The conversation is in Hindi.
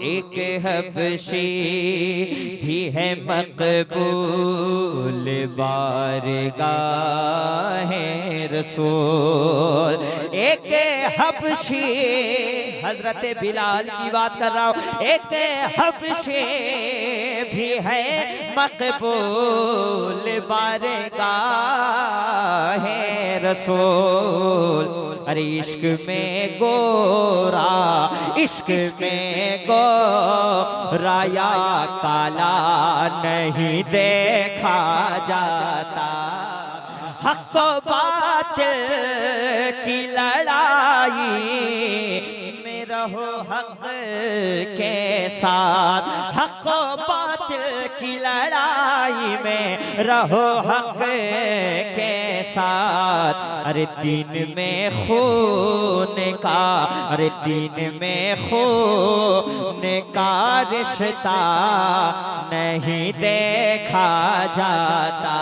एक हबशी भी है मकबूल बारगाहे रसूल। एक हबशी, हजरत बिलाल की बात कर रहा हूँ, एक हबशी भी है मकबूल बारगाहे रसूल। अरे इश्क में गोरा, इश्क में गोरा या काला नहीं देखा जाता। हक बातिल की लड़ाई में रहो हक के साथ, हक बातिल की लड़ाई में रहो हक के साथ। अरे दिन में खून का, अरे दिन में खून का रिश्ता नहीं देखा जाता।